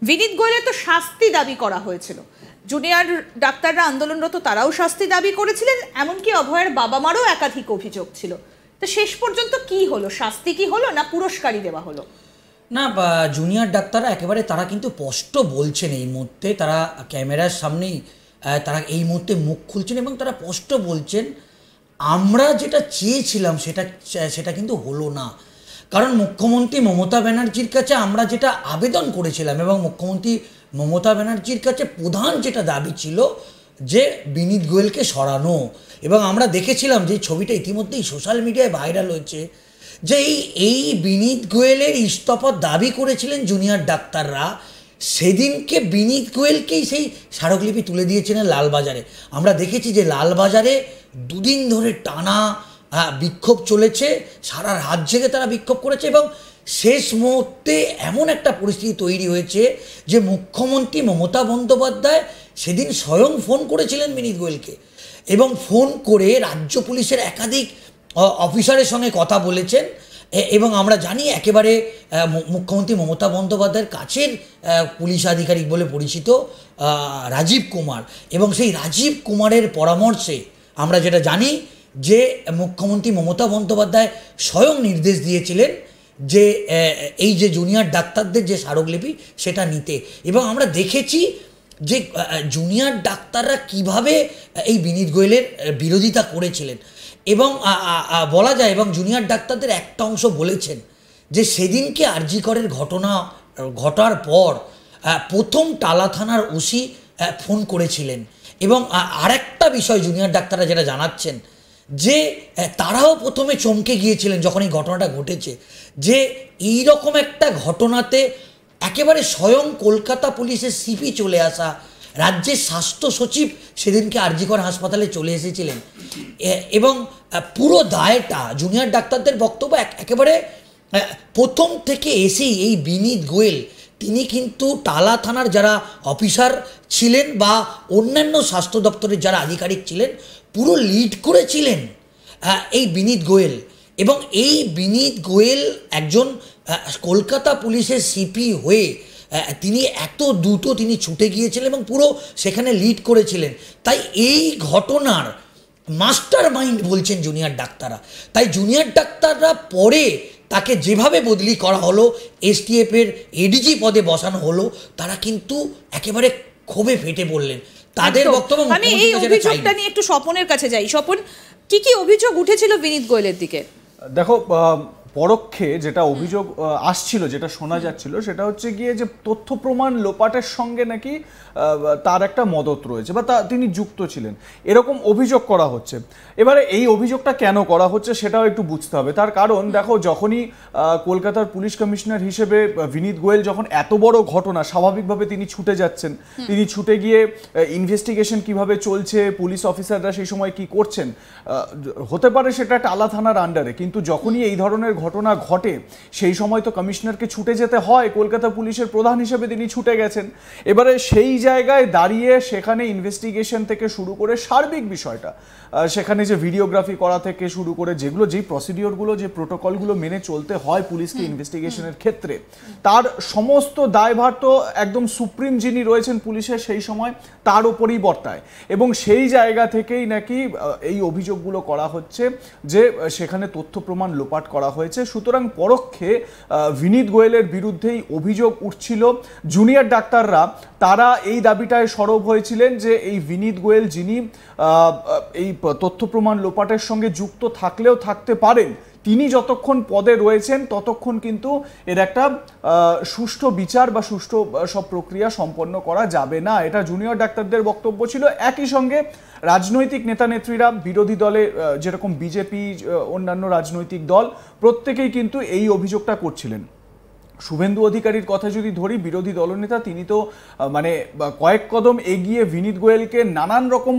বিনীত গোয়েলের তো শাস্তি দাবি করা হয়েছিল, জুনিয়র ডাক্তাররা আন্দোলনরত তারাও শাস্তি দাবি করেছিলেন, এমনকি অভয়ের বাবা মারও একাধিক অভিযোগ ছিল। তো শেষ পর্যন্ত কি হলো? শাস্তি কি হলো না পুরস্কারই দেওয়া হলো? না, জুনিয়র ডাক্তাররা একেবারে তারা কিন্তু স্পষ্ট বলছেন এই মুহূর্তে, তারা ক্যামেরার সামনেই তারা এই মুহূর্তে মুখ খুলছেন এবং তারা স্পষ্ট বলছেন আমরা যেটা চেয়েছিলাম সেটা কিন্তু হলো না। কারণ মুখ্যমন্ত্রী মমতা ব্যানার্জির কাছে আমরা যেটা আবেদন করেছিলাম এবং মুখ্যমন্ত্রী মমতা ব্যানার্জির কাছে প্রধান যেটা দাবি ছিল যে বিনীত গোয়েলকে সরানো, এবং আমরা দেখেছিলাম যে ছবিটা ইতিমধ্যেই সোশ্যাল মিডিয়ায় ভাইরাল হয়েছে, যে এই বিনীত গোয়েলের ইস্তফার দাবি করেছিলেন জুনিয়র ডাক্তাররা। সেদিনকে বিনীত গোয়েলকেই সেই স্মারকলিপি তুলে দিয়েছিলেন লালবাজারে। আমরা দেখেছি যে লালবাজারে দুদিন ধরে টানা বিক্ষোভ চলেছে, সারা রাত জেগে তারা বিক্ষোভ করেছে এবং শেষ মুহূর্তে এমন একটা পরিস্থিতি তৈরি হয়েছে যে মুখ্যমন্ত্রী মমতা বন্দ্যোপাধ্যায় সেদিন স্বয়ং ফোন করেছিলেন বিনীত গোয়েলকে এবং ফোন করে রাজ্য পুলিশের একাধিক অফিসারের সঙ্গে কথা বলেছেন। এবং আমরা জানি একেবারে মুখ্যমন্ত্রী মমতা বন্দ্যোপাধ্যায়ের কাছের পুলিশ আধিকারিক বলে পরিচিত রাজীব কুমার, এবং সেই রাজীব কুমারের পরামর্শে আমরা যেটা জানি যে মুখ্যমন্ত্রী মমতা বন্দ্যোপাধ্যায় স্বয়ং নির্দেশ দিয়েছিলেন যে এই যে জুনিয়র ডাক্তারদের যে স্মারকলিপি সেটা নিতে। এবং আমরা দেখেছি যে জুনিয়র ডাক্তাররা কিভাবে এই বিনীত গোয়েলের বিরোধিতা করেছিলেন এবং বলা যায়, এবং জুনিয়র ডাক্তারদের একটা অংশ বলেছেন যে সেদিনকে আরজি করের ঘটার পর প্রথম টালা থানার ওসি ফোন করেছিলেন। এবং আরেকটা বিষয় জুনিয়র ডাক্তাররা যেটা জানাচ্ছেন যে তারাও প্রথমে চমকে গিয়েছিলেন যখন এই ঘটনাটা ঘটেছে, যে এই রকম একটা ঘটনাতে একেবারে স্বয়ং কলকাতা পুলিশের সিপি চলে আসা, রাজ্যের স্বাস্থ্য সচিব সেদিনকে আরজি কর হাসপাতালে চলে এসেছিলেন এবং পুরো দায়টা জুনিয়র ডাক্তারদের বক্তব্য একেবারে প্রথম থেকে এসেই এই বিনীত গোয়েল তিনি কিন্তু টালা থানার যারা অফিসার ছিলেন বা অন্যান্য স্বাস্থ্য দপ্তরের যারা আধিকারিক ছিলেন পুরো লিড করেছিলেন এই বিনীত গোয়েল। এবং এই বিনীত গোয়েল একজন কলকাতা পুলিশের সিপি হয়ে তিনি এত দ্রুত তিনি ছুটে গিয়েছিলেন এবং পুরো সেখানে লিড করেছিলেন। তাই এই ঘটনার মাস্টার মাইন্ড বলছেন জুনিয়র ডাক্তাররা। তাই জুনিয়র ডাক্তাররা পরে তাকে যেভাবে বদলি করা হলো, এসটিএফের এডিজি পদে বসানো হলো, তারা কিন্তু একেবারে ক্ষোভে ফেটে পড়লেন। তাদের বক্তব্য আমি এই অভিযোগটা নিয়ে একটু স্বপনের কাছে যাই। স্বপন, কি কি অভিযোগ উঠেছিল বিনীত গোয়েলের দিকে? দেখো, পরোক্ষে যেটা অভিযোগ আসছিল, যেটা শোনা যাচ্ছিল, সেটা হচ্ছে গিয়ে যে তথ্য প্রমাণ লোপাটের সঙ্গে নাকি তার একটা মদত রয়েছে বা তিনি যুক্ত ছিলেন, এরকম অভিযোগ করা হচ্ছে। এবারে এই অভিযোগটা কেন করা হচ্ছে সেটাও একটু বুঝতে হবে। তার কারণ দেখো, যখনই কলকাতার পুলিশ কমিশনার হিসেবে বিনীত গোয়েল যখন এত বড় ঘটনা, স্বাভাবিকভাবে তিনি ছুটে যাচ্ছেন, তিনি ছুটে গিয়ে ইনভেস্টিগেশন কিভাবে চলছে, পুলিশ অফিসাররা সেই সময় কি করছেন, হতে পারে সেটা টালা থানার আন্ডারে, কিন্তু যখনই এই ধরনের ঘটনা ঘটে সেই সময় তো কমিশনারকে ছুটে যেতে হয়, কলকাতা পুলিশের প্রধান হিসেবে তিনি ছুটে গেছেন। এবারে সেই জায়গায় দাঁড়িয়ে সেখানে ইনভেস্টিগেশন থেকে শুরু করে সার্বিক বিষয়টা, সেখানে যে ভিডিওগ্রাফি করা থেকে শুরু করে যেই প্রসিডিওরগুলো, যে প্রোটোকলগুলো মেনে চলতে হয় পুলিশকে ইনভেস্টিগেশনের ক্ষেত্রে, তার সমস্ত দায়ভার তো একদম সুপ্রিম যিনি রয়েছেন পুলিশের সেই সময় তার ওপরই বর্তায়। এবং সেই জায়গা থেকেই নাকি এই অভিযোগগুলো করা হচ্ছে যে সেখানে তথ্য প্রমাণ লোপাট করা হয়েছে। সুতরাং পরোক্ষে বিনীত গোয়েলের বিরুদ্ধেই অভিযোগ উঠছিল। জুনিয়র ডাক্তাররা তারা এই দাবিটায় সরব হয়েছিলেন যে এই বিনীত গোয়েল যিনি এই তথ্য প্রমাণ লোপাটের সঙ্গে যুক্ত থাকলেও থাকতে পারেন, তিনি যতক্ষণ পদে রয়েছেন ততক্ষণ কিন্তু এর একটা সুষ্ঠু বিচার বা সুষ্ঠু সব প্রক্রিয়া সম্পন্ন করা যাবে না, এটা জুনিয়র ডাক্তারদের বক্তব্য ছিল। একই সঙ্গে রাজনৈতিক নেতা নেত্রীরা, বিরোধী দলে যেরকম বিজেপি, অন্যান্য রাজনৈতিক দল, প্রত্যেকেই কিন্তু এই অভিযোগটা করছিলেন। শুভেন্দু অধিকারীর কথা যদি ধরি, বিরোধী দলনেতা, তিনি তো মানে কয়েক কদম এগিয়ে বিনীত গোয়েলকে নানান রকম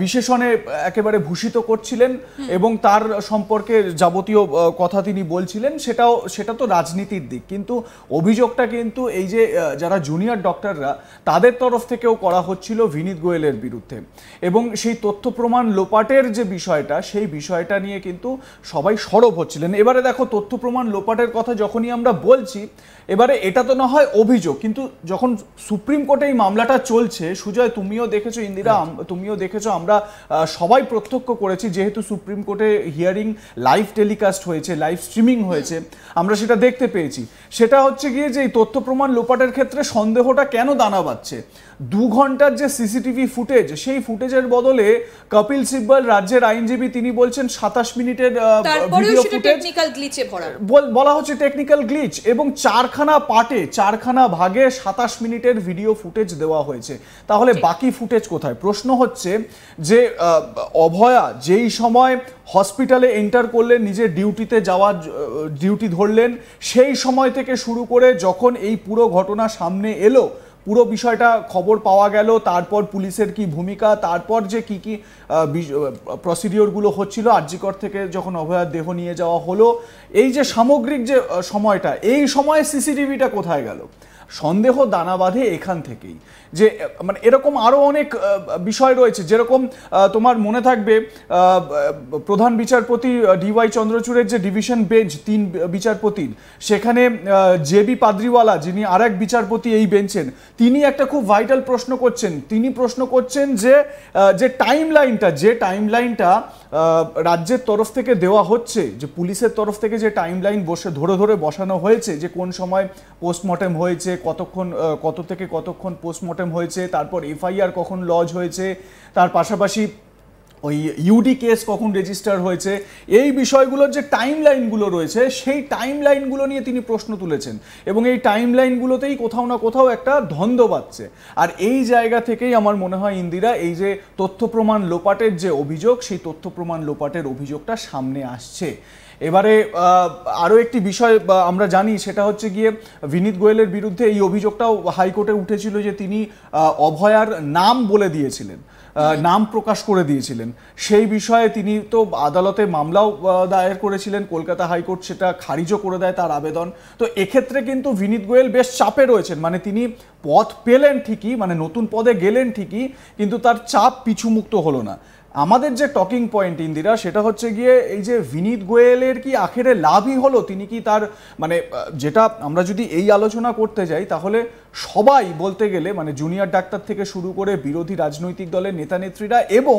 বিশেষণে একেবারে ভূষিত করছিলেন এবং তার সম্পর্কে যাবতীয় কথা তিনি বলছিলেন। সেটা তো রাজনীতির দিক, কিন্তু অভিযোগটা কিন্তু এই যে যারা জুনিয়র ডক্টররা তাদের তরফ থেকেও করা হচ্ছিল বিনীত গোয়েলের বিরুদ্ধে। এবং সেই তথ্য প্রমাণ লোপাটের যে বিষয়টা, সেই বিষয়টা নিয়ে কিন্তু সবাই সরব হচ্ছিলেন। এবারে দেখো, তথ্য প্রমাণ লোপাটের কথা যখনই আমরা বলছি, পারছি। এবারে এটা তো না হয় অভিযোগ, কিন্তু যখন সুপ্রিম কোর্টে এই মামলাটা চলছে, সুজয় তুমিও দেখেছো, ইন্দিরা তুমিও দেখেছো, আমরা সবাই প্রত্যক্ষ করেছি, যেহেতু সুপ্রিম কোর্টে হিয়ারিং লাইভ টেলিকাস্ট হয়েছে, লাইভ স্ট্রিমিং হয়েছে, আমরা সেটা দেখতে পেয়েছি। সেটা হচ্ছে গিয়ে যে এই তথ্য প্রমাণ লোপাটের ক্ষেত্রে সন্দেহটা কেন দানা বাঁধছে। 2 ঘন্টার যে সিসিটিভি ফুটেজ, সেই ফুটেজের বদলে কপিল সিব্বল রাজ্যের আইনজীবী তিনি বলছেন 27 মিনিটের ভিডিও ফুটেজ, টেকনিক্যাল গ্লিচে ভরা বলা হচ্ছে টেকনিক্যাল গ্লিচ, এবং 4খানা পার্টে 4খানা ভাগে 27 মিনিটের ভিডিও ফুটেজ দেওয়া হয়েছে। তাহলে বাকি ফুটেজ কোথায়? প্রশ্ন হচ্ছে যে অভয়া যেই সময় হসপিটালে এন্টার করলেন, নিজের ডিউটিতে যাওয়ার ডিউটি ধরলেন, সেই সময় থেকে শুরু করে যখন এই পুরো ঘটনা সামনে এলো, পুরো বিষয়টা খবর পাওয়া গেল, তারপর পুলিশের কি ভূমিকা, তারপর যে কি কি প্রসিডিওরগুলো হচ্ছিল, আরজিকর থেকে যখন অভয়ার দেহ নিয়ে যাওয়া হলো, এই যে সামগ্রিক যে সময়টা, এই সময়ে সিসিটিভিটা কোথায় গেল? সন্দেহ দানা বাঁধে এখান থেকেই। যে মানে এরকম আরও অনেক বিষয় রয়েছে, যেরকম তোমার মনে থাকবে প্রধান বিচারপতি ডিওয়াই চন্দ্রচূড়ের যে ডিভিশন বেঞ্চ 3 বিচারপতির, সেখানে জেবি পাদ্রিওয়ালা যিনি আরেক বিচারপতি এই বেঞ্চের, তিনি একটা খুব ভাইটাল প্রশ্ন করছেন। তিনি প্রশ্ন করছেন যে টাইমলাইনটা রাজ্যের তরফ থেকে দেওয়া হচ্ছে, যে পুলিশের তরফ থেকে যে টাইমলাইন ধরে বসানো হয়েছে, যে কোন সময় পোস্টমর্টেম হয়েছে, কত থেকে কতক্ষণ পোস্টমর্টেম হয়েছে, তারপর এফআইআর কখন লজ হয়েছে, তার পাশাপাশি ওই ইউডি কেস কখন রেজিস্টার হয়েছে, এই বিষয়গুলোর যে টাইমলাইনগুলো রয়েছে, সেই টাইমলাইনগুলো নিয়ে তিনি প্রশ্ন তুলেছেন, এবং এই টাইমলাইনগুলোতেই কোথাও না কোথাও একটা ধন্দ বাজছে। আর এই জায়গা থেকেই আমার মনে হয় ইন্দিরা, এই যে তথ্য প্রমাণ লোপাটের যে অভিযোগ, সেই তথ্য প্রমাণ লোপাটের অভিযোগটা সামনে আসছে। এবারে আরও একটি বিষয় আমরা জানি, সেটা হচ্ছে গিয়ে বিনীত গোয়েলের বিরুদ্ধে এই অভিযোগটাও হাইকোর্টে উঠেছিল যে তিনি অভয়ার নাম বলে দিয়েছিলেন, নাম প্রকাশ করে দিয়েছিলেন। সেই বিষয়ে তিনি তো আদালতে মামলাও দায়ের করেছিলেন, কলকাতা হাইকোর্ট সেটা খারিজও করে দেয় তার আবেদন। তো এক্ষেত্রে কিন্তু বিনীত গোয়েল বেশ চাপে রয়েছেন, মানে তিনি পদ পেলেন ঠিকই, মানে নতুন পদে গেলেন ঠিকই, কিন্তু তার চাপ পিছুমুক্ত হলো না। আমাদের যে টকিং পয়েন্ট ইন্দিরা, সেটা হচ্ছে গিয়ে এই যে বিনীত গোয়েলের কি আখেরে লাভই হলো, তিনি কি তার মানে যেটা আমরা যদি এই আলোচনা করতে যাই, তাহলে সবাই বলতে গেলে মানে জুনিয়র ডাক্তার থেকে শুরু করে বিরোধী রাজনৈতিক দলের নেতানেত্রীরা এবং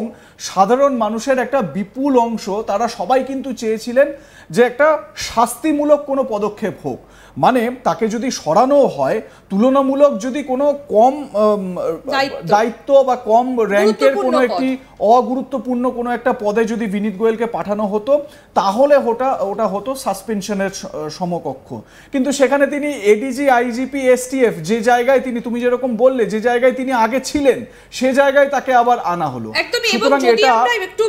সাধারণ মানুষের একটা বিপুল অংশ, তারা সবাই কিন্তু চেয়েছিলেন যে একটা শাস্তিমূলক কোনো পদক্ষেপ হোক। মানে তাকে যদি সরানো হয়, তুলনামূলক যদি কোনো কম দায়িত্ব বা কম র্যাঙ্কের কোনো একটি অগুরুত্বপূর্ণ কোনো একটা পদে যদি বিনীত গোয়েলকে পাঠানো হতো, তাহলে ওটা হতো সাসপেনশনের সমকক্ষ। কিন্তু সেখানে তিনি এডিজি, আইজিপি, এসটিএফ, যে জায়গায় তুমি যেরকম বললে, যে জায়গায় তিনি আগে ছিলেন, সে জায়গায় তাকে আবার আনা হলো। একদমই। এবং যদি আমরা একটু